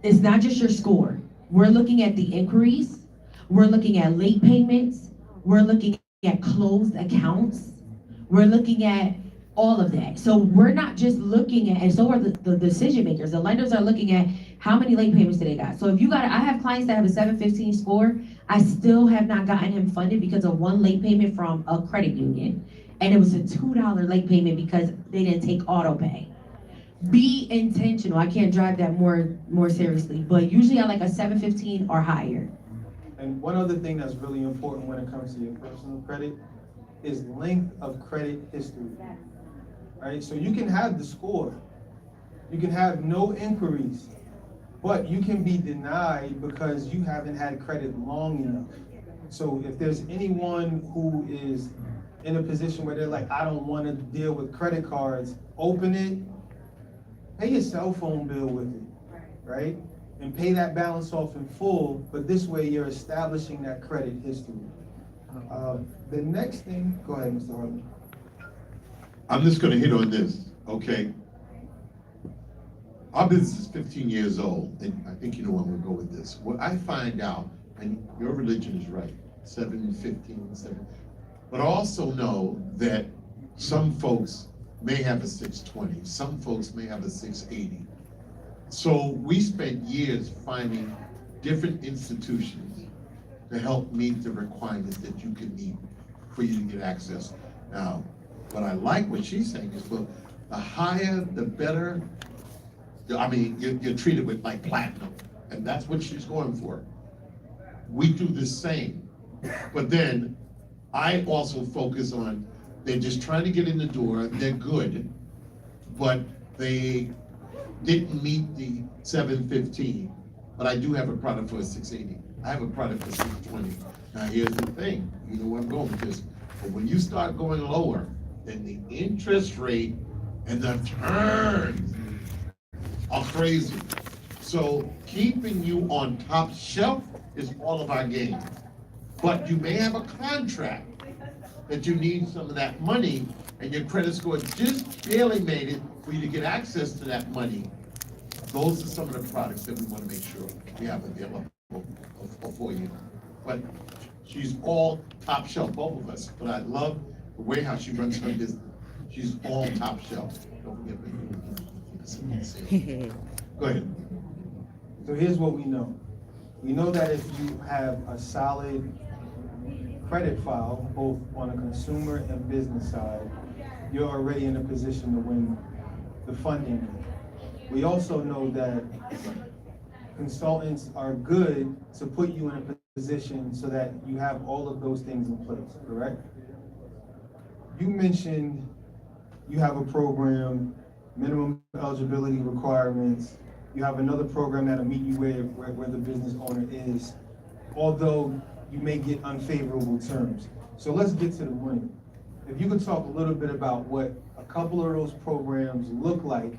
It's not just your score. We're looking at the inquiries. We're looking at late payments. We're looking at closed accounts. We're looking at all of that. So we're not just looking at, and so are the decision makers. The lenders are looking at how many late payments do they got. So if you got, I have clients that have a 715 score. I still have not gotten him funded because of one late payment from a credit union. And it was a $2 late payment because they didn't take auto pay. Be intentional. I can't drive that more seriously, but usually I like a 715 or higher.
And one other thing that's really important when it comes to your personal credit is length of credit history. Right? So you can have the score, you can have no inquiries, but you can be denied because you haven't had credit long enough. So if there's anyone who is in a position where they're like, I don't want to deal with credit cards, open it, pay your cell phone bill with it, right? And pay that balance off in full, but this way you're establishing that credit history. The next thing, go ahead, Mr. Harlan.
I'm just gonna hit on this, okay? Our business is 15 years old, and I think you know where I'm gonna go with this. What I find out, and your religion is right, 715, 7, but I also know that some folks may have a 620, some folks may have a 680. So we spent years finding different institutions to help meet the requirements that you can meet for you to get access. Now, what I like what she's saying is, well, the higher, the better. I mean, you're treated with like platinum, and that's what she's going for. We do the same, but then I also focus on, they're just trying to get in the door, they're good, but they didn't meet the 715, but I do have a product for a 680. I have a product for 620. Now here's the thing, you know where I'm going with this, but when you start going lower, then the interest rate and the terms are crazy. So keeping you on top shelf is all of our game. But you may have a contract that you need some of that money, and your credit score just barely made it for you to get access to that money. Those are some of the products that we want to make sure we have available for you. But she's all top shelf, both of us. But I love The warehouse, she runs her business. She's all top shelf. Don't forget me. Go ahead.
So here's what we know. We know that if you have a solid credit file, both on a consumer and business side, you're already in a position to win the funding. We also know that consultants are good to put you in a position so that you have all of those things in place, correct? You mentioned you have a program, minimum eligibility requirements. You have another program that'll meet you where the business owner is, although you may get unfavorable terms. So let's get to the money. If you could talk a little bit about what a couple of those programs look like,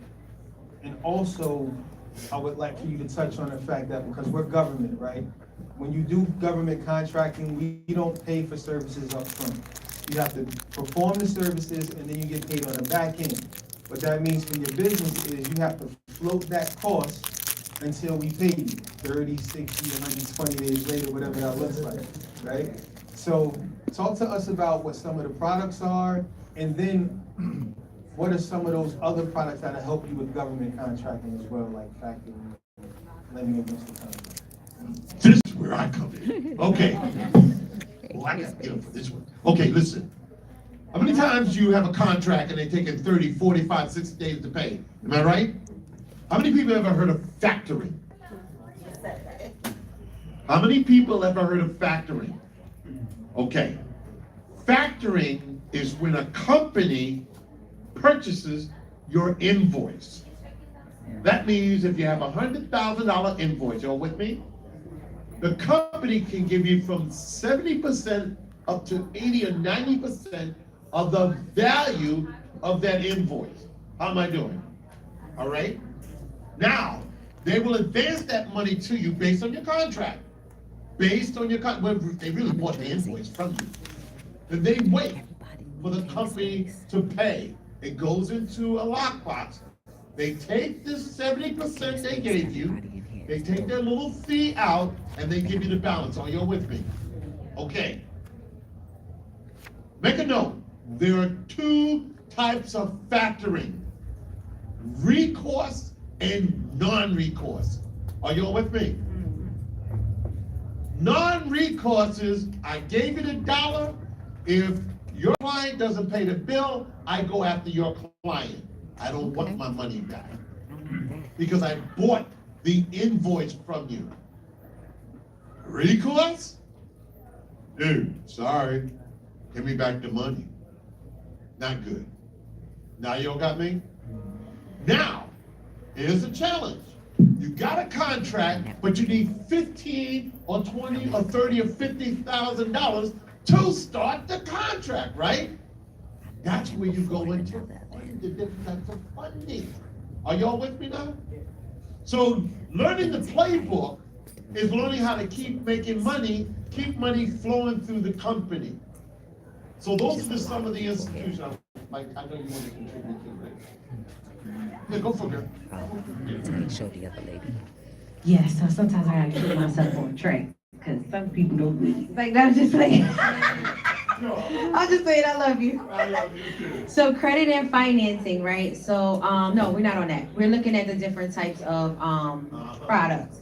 and also I would like for you to touch on the fact that because we're government, right? When you do government contracting, we don't pay for services up front. You have to perform the services and then you get paid on the back end. What that means for your business is you have to float that cost until we pay you 30, 60, 120 days later, whatever that looks like, right? So talk to us about what some of the products are, and then what are some of those other products that help you with government contracting as well, like factoring, lending against the contract?
This is where I come in. Okay. Well, I gotta get up for this one. Okay, listen. How many times you have a contract and they take it 30, 45, 60 days to pay? Am I right? How many people ever heard of factoring? How many people ever heard of factoring? Okay. Factoring is when a company purchases your invoice. That means if you have a $100,000 invoice, y'all with me? The company can give you from 70% up to 80 or 90% of the value of that invoice. How am I doing? All right? Now, they will advance that money to you based on your contract. Based on your contract, well, they really bought the invoice from you. Then they wait for the company to pay. It goes into a lockbox. They take this 70% they gave you, they take their little fee out, and they give you the balance. Are you with me? Okay. Make a note. There are two types of factoring: recourse and non-recourse. Are you all with me? Non-recourse is, I gave you the $1. If your client doesn't pay the bill, I go after your client. I don't want my money back because I bought the invoice from you. Recourse? Dude, sorry. Give me back the money. Not good. Now you all got me? Now, here's a challenge. You got a contract, but you need 15 or 20 or 30 or $50,000 to start the contract, right? That's where you go into the different types of funding. Are y'all with me now? So learning the playbook is learning how to keep making money, keep money flowing through the company. So those are just some of the institutions. Mike, I know you want to contribute to, right? Yeah, go for it.
Show the other lady.
Yeah, so sometimes I gotta keep myself on track, because some people don't really, like, I'm just saying. I'm just saying I love you.
I love you too.
So credit and financing, right? So, no, we're not on that. We're looking at the different types of products.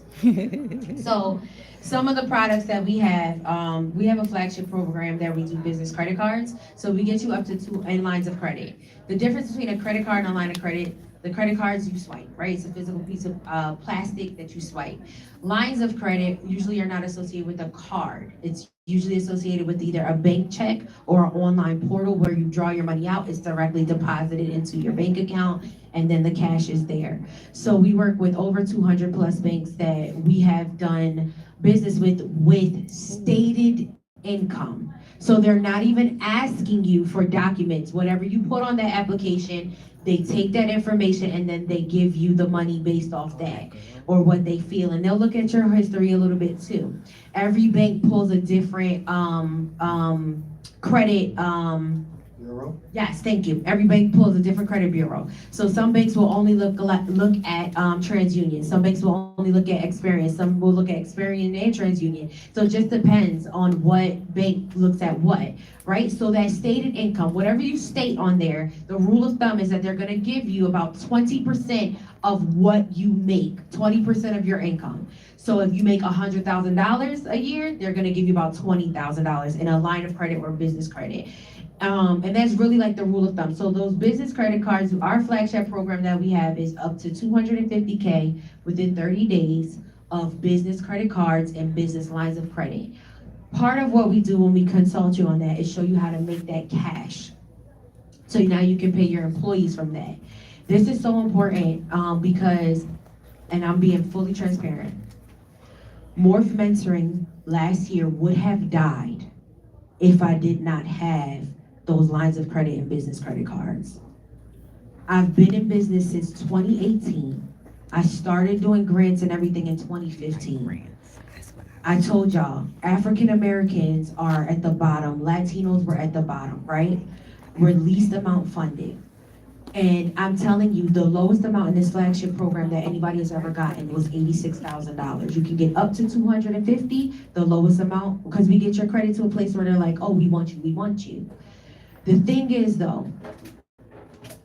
So some of the products that we have a flagship program that we do business credit cards. So we get you up to 2 lines of credit. The difference between a credit card and a line of credit, the credit cards you swipe, right? It's a physical piece of plastic that you swipe. Lines of credit usually are not associated with a card. It's usually associated with either a bank check or an online portal where you draw your money out. It's directly deposited into your bank account, and then the cash is there. So we work with over 200 plus banks that we have done business with stated income. So they're not even asking you for documents. Whatever you put on that application, they take that information and then they give you the money based off that or what they feel. And they'll look at your history a little bit too. Every bank pulls a different credit
bureau?
Yes, thank you. Every bank pulls a different credit bureau. So some banks will only look at TransUnion. Some banks will only look at Experian. Some will look at Experian and TransUnion. So it just depends on what bank looks at what, right? So that stated income, whatever you state on there, the rule of thumb is that they're gonna give you about 20% of what you make, 20% of your income. So if you make $100,000 a year, they're gonna give you about $20,000 in a line of credit or business credit. And that's really like the rule of thumb. So those business credit cards, our flagship program that we have is up to 250K within 30 days of business credit cards and business lines of credit. Part of what we do when we consult you on that is show you how to make that cash. So now you can pay your employees from that. This is so important because, and I'm being fully transparent, Morph Mentoring last year would have died if I did not have those lines of credit and business credit cards. I've been in business since 2018. I started doing grants and everything in 2015. I told y'all, African Americans are at the bottom, Latinos were at the bottom, right? We're least amount funded. And I'm telling you, the lowest amount in this flagship program that anybody has ever gotten was $86,000. You can get up to 250, the lowest amount, because we get your credit to a place where they're like, oh, we want you, we want you. The thing is though,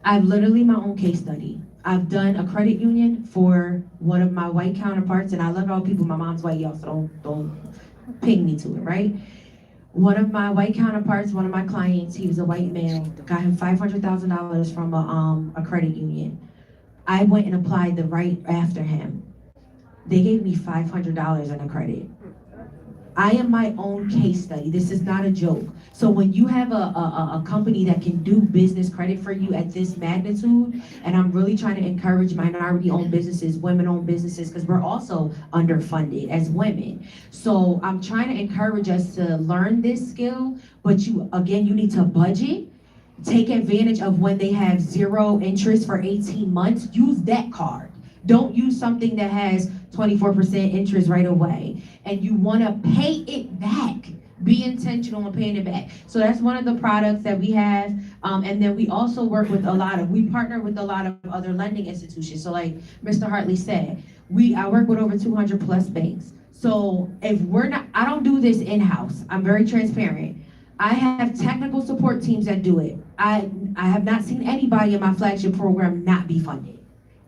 I've literally my own case study. I've done a credit union for one of my white counterparts, and I love all people, my mom's white, y'all, so don't ping me to it, right? One of my white counterparts, one of my clients, he was a white male, got him $500,000 from a credit union. I went and applied the right after him. They gave me $500 in a credit. I am my own case study. This is not a joke. So when you have a company that can do business credit for you at this magnitude, and I'm really trying to encourage minority-owned businesses, women-owned businesses, because we're also underfunded as women. So I'm trying to encourage us to learn this skill, but you need to budget. Take advantage of when they have 0 interest for 18 months. Use that card. Don't use something that has 24% interest right away. And you want to pay it back. Be intentional on paying it back. So that's one of the products that we have. And then we also work with we partner with a lot of other lending institutions. So like Mr. Hartley said, I work with over 200 plus banks. So if I don't do this in-house. I'm very transparent. I have technical support teams that do it. I have not seen anybody in my flagship program not be funded.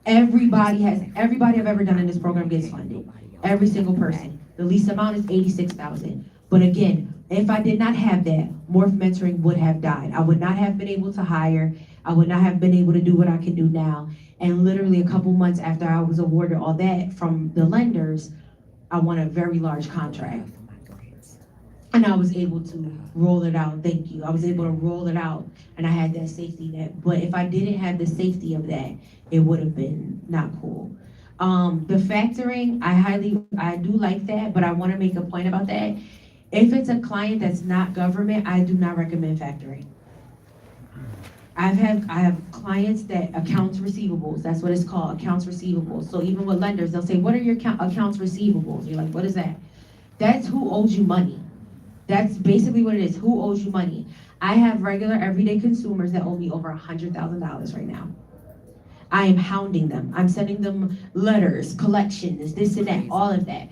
Everybody I've ever done in this program gets funded. Every single person. The least amount is $86,000. But again, if I did not have that, Morph Mentoring would have died. I would not have been able to hire. I would not have been able to do what I can do now. And literally a couple months after I was awarded all that from the lenders, I won a very large contract. And I was able to roll it out. Thank you. I was able to roll it out, and I had that safety net. But if I didn't have the safety of that, it would have been not cool. The factoring, I do like that, but I want to make a point about that. If it's a client that's not government, I do not recommend factoring. I have clients that accounts receivables, that's what it's called, accounts receivables. So even with lenders, they'll say, what are your accounts receivables? You're like, what is that? That's who owes you money. That's basically what it is, who owes you money. I have regular everyday consumers that owe me over $100,000 right now. I am hounding them. I'm sending them letters, collections, this and that, all of that.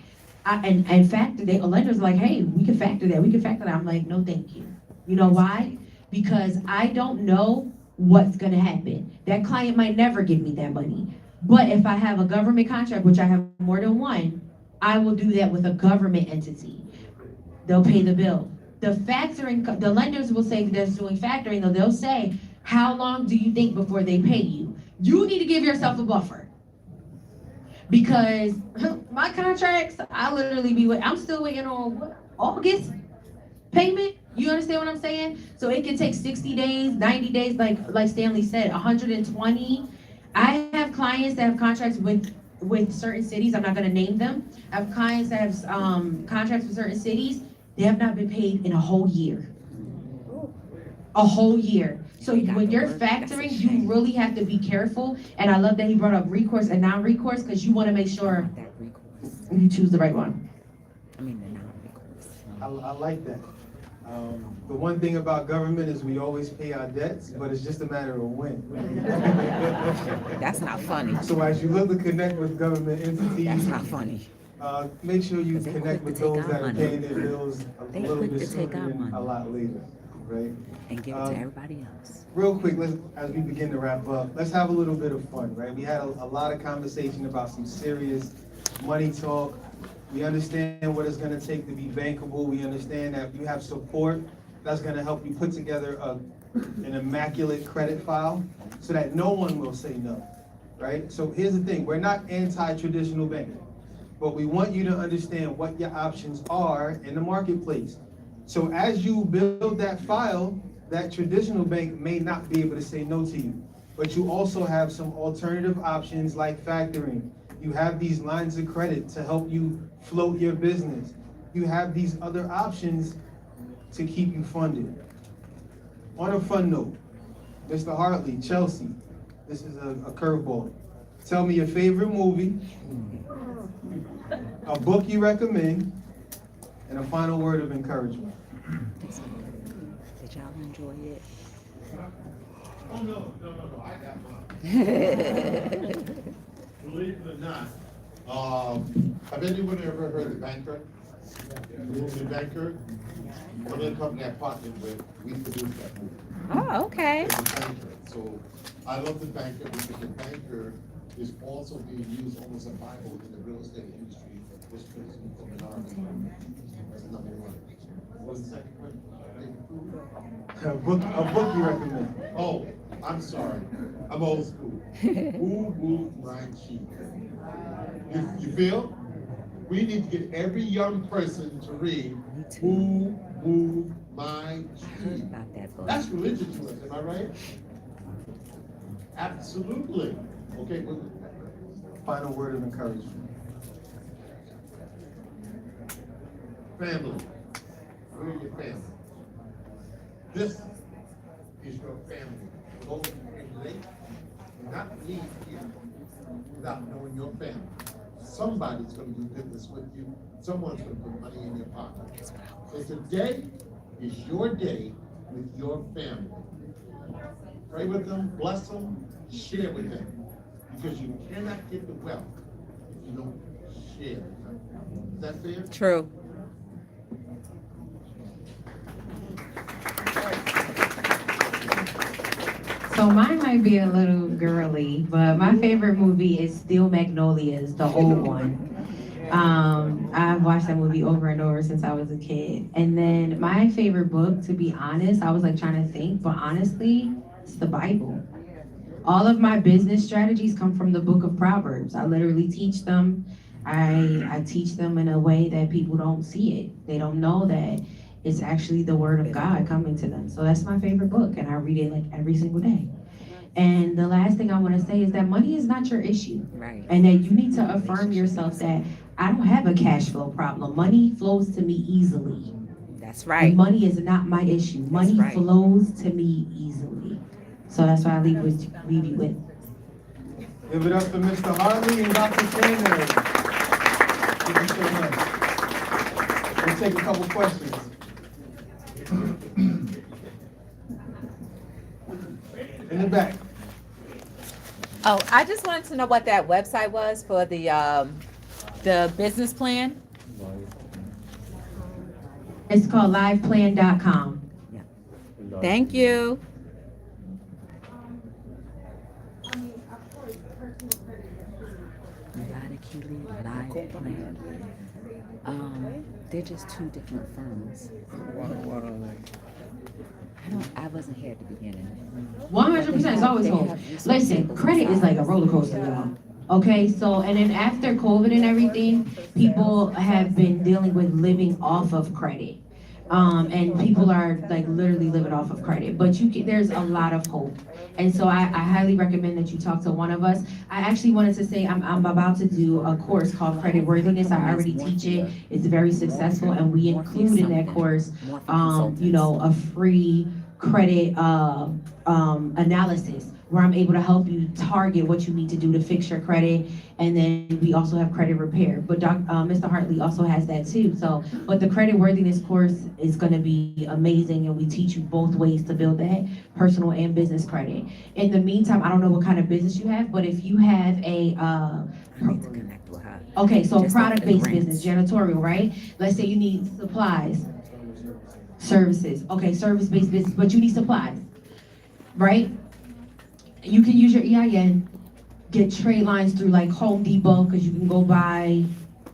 And factor, lenders are like, hey, we can factor that, we can factor that. I'm like, no, thank you. You know why? Because I don't know what's gonna happen. That client might never give me that money. But if I have a government contract, which I have more than one, I will do that with a government entity. They'll pay the bill. The factoring, the lenders will say they're doing factoring, though they'll say, how long do you think before they pay you? You need to give yourself a buffer. Because my contracts, I literally I'm still waiting on August payment. You understand what I'm saying? So it can take 60 days, 90 days, like Stanley said, 120. I have clients that have contracts with certain cities. I'm not gonna name them. I have clients that have contracts with certain cities. They have not been paid in a whole year. A whole year. So when you're factoring, you really have to be careful. And I love that he brought up recourse and non-recourse, because you want to make sure you choose the right one.
I like that. The one thing about government is we always pay our debts, but it's just a matter of when.
That's not funny.
So as you look to connect with government
That's
entities,
not funny.
make sure you
'Cause they
connect
quick
with
to take
those
our
that are
money.
paying their bills a
They
little
quick
bit
to take
sooner
our
than
money.
a lot later, right?
And give it to everybody else.
Real quick, as we begin to wrap up, let's have a little bit of fun, right? We had a lot of conversation about some serious money talk. We understand what it's gonna take to be bankable. We understand that you have support that's gonna help you put together an immaculate credit file so that no one will say no, right? So here's the thing, we're not anti-traditional banking, but we want you to understand what your options are in the marketplace. So as you build that file, that traditional bank may not be able to say no to you, but you also have some alternative options like factoring. You have these lines of credit to help you float your business. You have these other options to keep you funded. On a fun note, Mr. Hartley, Chelsea, this is a curveball. Tell me your favorite movie, a book you recommend, and a final word of encouragement.
Did y'all enjoy it?
Oh, no, I got mine. Believe it or not, have anyone ever heard of The Banker? The Banker? One of the company I partnered with, we produced that movie.
Oh, okay.
The Banker. So I love The Banker because The Banker is also being used almost a Bible in the real estate industry, which puts me from an army. That's number one. What was the second one?
A book you recommend.
Oh, I'm sorry. I'm old school. Who moved my cheek? You feel? We need to get every young person to read Who Moved My Cheek.
About that book.
That's religion to us, am I right? Absolutely. Okay, well,
Final word of encouragement.
family. Where are your family? This is your family. Those who can relate, do not leave here without knowing your family. Somebody's gonna do business with you. Someone's gonna put money in your pocket. So today is your day with your family. Pray with them, bless them, share with them. Because you cannot get the wealth if you don't share with them. Is that fair?
True.
So mine might be a little girly, but my favorite movie is Steel Magnolias, the old one. I've watched that movie over and over since I was a kid. And then my favorite book, to be honest, I was like trying to think, but honestly, it's the Bible. All of my business strategies come from the book of Proverbs. I literally teach them. I teach them in a way that people don't see it. They don't know that it's actually the word of God coming to them. So that's my favorite book, and I read it like every single day. And the last thing I want to say is that money is not your issue.
Right.
And that you need to affirm yourself that I don't have a cash flow problem. Money flows to me easily.
That's
And
right.
money is not my issue. Money
right.
flows to me easily. So that's why I leave you with.
Give it up for Mr. Hartley and Dr. Sanders. Thank you so much. We'll take a couple questions. In the back.
Oh, I just wanted to know what that website was for the business plan.
It's called liveplan.com.
Thank you.
Live plan. They're just two different firms. I wasn't here at the beginning.
100% is always hope. Listen, credit is like a roller coaster, y'all. Okay, so, and then after COVID and everything, people have been dealing with living off of credit. And people are like literally living off of credit, but there's a lot of hope. And so I highly recommend that you talk to one of us. I actually wanted to say I'm about to do a course called Credit Worthiness. I already teach it. It's very successful, and we include in that course, a free credit analysis where I'm able to help you target what you need to do to fix your credit. And then we also have credit repair. But Mr. Hartley also has that too. So, but the credit worthiness course is gonna be amazing, and we teach you both ways to build that personal and business credit. In the meantime, I don't know what kind of business you have, but if you have a,
I need to connect with her.
okay, so
Just off the
product-based
grants.
business, janitorial, right? Let's say you need supplies, services. Okay, service-based business, but you need supplies, right? You can use your EIN, get trade lines through like Home Depot, because you can go buy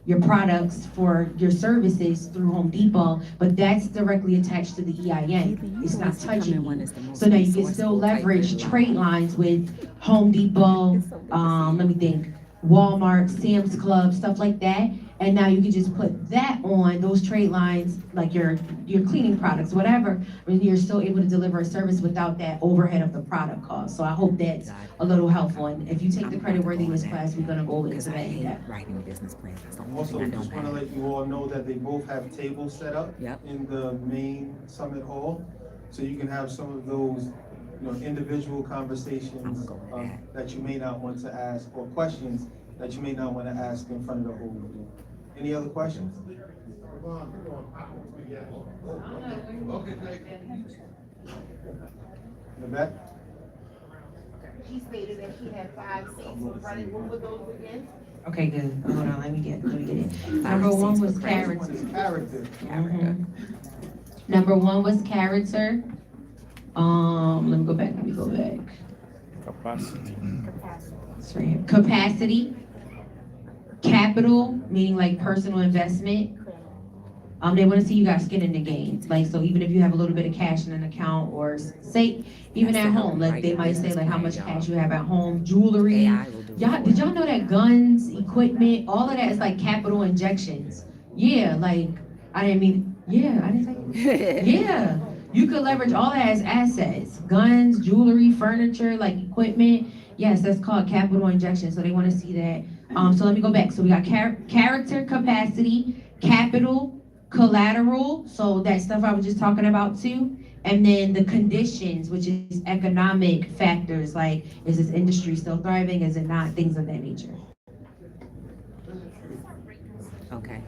your products for your services through Home Depot, but that's directly attached to the EIN. It's not touching you. So now you can still leverage trade lines with Home Depot, let me think, Walmart, Sam's Club, stuff like that. And now you can just put that on those trade lines, like your cleaning products, whatever, and you're still able to deliver a service without that overhead of the product cost. So I hope that's a little helpful. And if you take the credit worthiness class, we're gonna go into
Because I
that in
hate
depth.
writing business plans. That's the only
Also,
thing I
just
don't
wanna
have.
let you all know that they both have tables set up
Yep.
in the main summit hall. So you can have some of those, individual conversations
I'm gonna go with that.
that you may not want to ask, or questions that you may not want to ask in front of the whole group. Any other questions? In the back?
She stated that she had 5 seats for running. What were those again?
Okay, good. Hold on, let me get it. Number one was
One
character.
is character.
Mhm. Number one was character. Let me go back. It's right here. Capacity. Capital, meaning like personal investment. They want to see you got skin in the game. Like, so even if you have a little bit of cash in an account, or say, even at home, like they might say like how much cash you have at home, jewelry.
AI will do it.
Did y'all know that guns, equipment, all of that is like capital injections? Yeah, like, I didn't say. Yeah, you could leverage all that as assets. Guns, jewelry, furniture, like equipment. Yes, that's called capital injection. So they want to see that. So let me go back. So we got character, capacity, capital, collateral. So that stuff I was just talking about too. And then the conditions, which is economic factors, like is this industry still thriving? Is it not? Things of that nature.
Okay.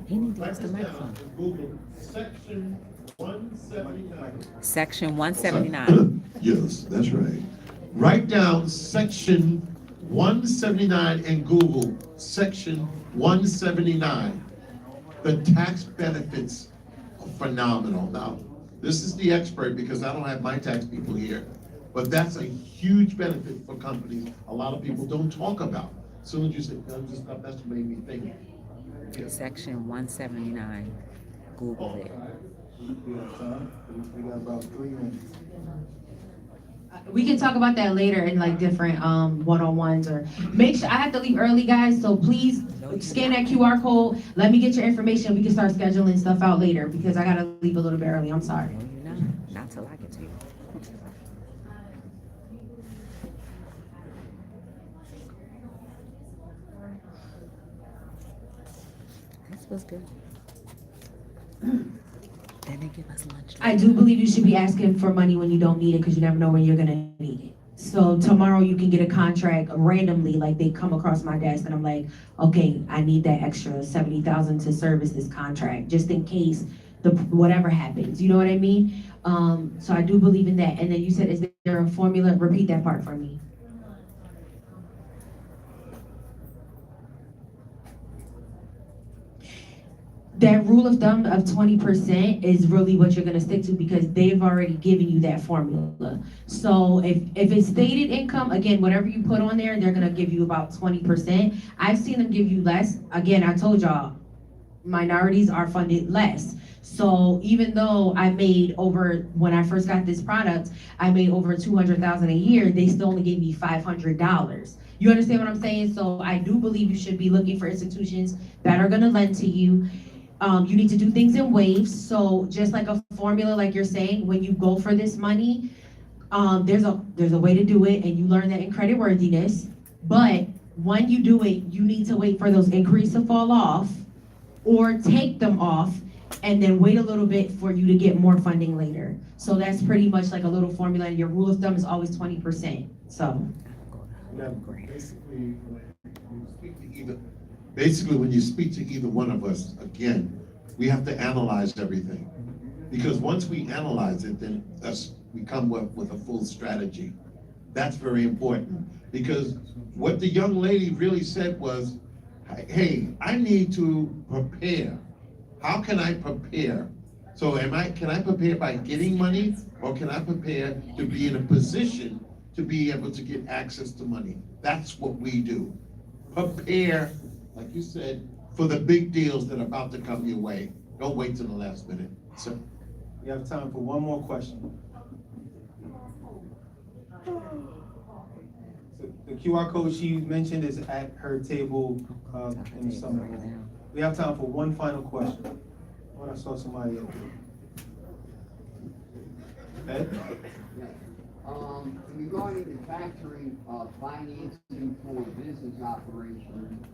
He needs to use the microphone.
Google section 179.
Section 179.
Yes, that's right. Write down section 179 and Google section 179. The tax benefits are phenomenal. Now, this is the expert because I don't have my tax people here, but that's a huge benefit for companies a lot of people don't talk about. As soon as you say, just stuff, that's what made me think.
Section 179. Google it.
We got time. We got about 3 minutes.
We can talk about that later in like different one-on-ones, or make sure I have to leave early, guys. So please scan that QR code. Let me get your information. We can start scheduling stuff out later because I gotta leave a little bit early. I'm sorry.
No, you're not. Not till I get to you. This was good. Then they give us lunch.
I do believe you should be asking for money when you don't need it because you never know when you're gonna need it. So tomorrow you can get a contract randomly, like they come across my desk and I'm like, okay, I need that extra 70,000 to service this contract, just in case whatever happens. You know what I mean? So I do believe in that. And then you said, is there a formula? Repeat that part for me. That rule of thumb of 20% is really what you're gonna stick to because they've already given you that formula. So if it's stated income, again, whatever you put on there, they're gonna give you about 20%. I've seen them give you less. Again, I told y'all, minorities are funded less. So even though I made over, when I first got this product, I made over 200,000 a year, they still only gave me $500. You understand what I'm saying? So I do believe you should be looking for institutions that are gonna lend to you. You need to do things in waves. So just like a formula, like you're saying, when you go for this money, there's a way to do it, and you learn that in credit worthiness. But when you do it, you need to wait for those inquiries to fall off, or take them off, and then wait a little bit for you to get more funding later. So that's pretty much like a little formula, and your rule of thumb is always 20%, so.
Yeah, basically,
Basically, when you speak to either one of us, again, we have to analyze everything. Because once we analyze it, then we come up with a full strategy. That's very important. Because what the young lady really said was, hey, I need to prepare. How can I prepare? So can I prepare by getting money, or can I prepare to be in a position to be able to get access to money? That's what we do. Prepare, like you said, for the big deals that are about to come your way. Don't wait till the last minute. So,
We have time for one more question. So the QR code she mentioned is at her table in the summer room. We have time for one final question. I thought I saw somebody up there. Ed?
Regarding the factoring financing for business operations,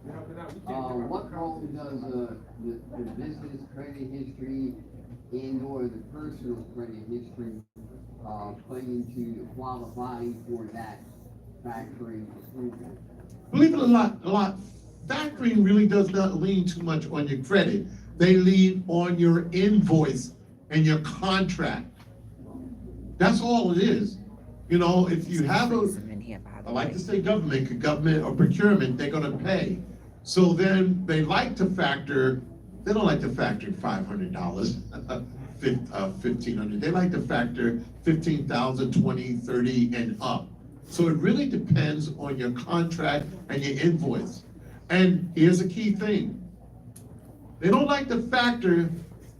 what role does the business credit history and or the personal credit history play into qualifying for that factoring approval?
believe it or not, factoring really does not lean too much on your credit. They lean on your invoice and your contract. That's all it is. You know, if you have I like to say government or procurement, they're gonna pay. So then they like to factor, they don't like to factor $500, $1,500. They like to factor 15,000, 20, 30 and up. So it really depends on your contract and your invoice. And here's a key thing. They don't like to factor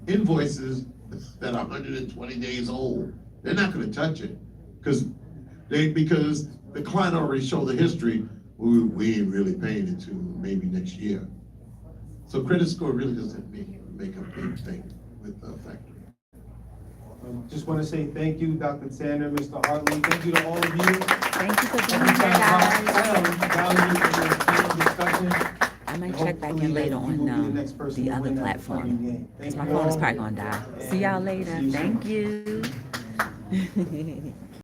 invoices that are 120 days old. They're not gonna touch it. Because the client already showed the history, we ain't really paying it to maybe next year. So credit score really doesn't make a big thing with factoring.
Just want to say thank you, Dr. Tanner, Mr. Hartley. Thank you to all of you.
Thank you for being here, guys.
I might check back in later on the other platform. Because my phone is probably gonna die. See y'all later. Thank you.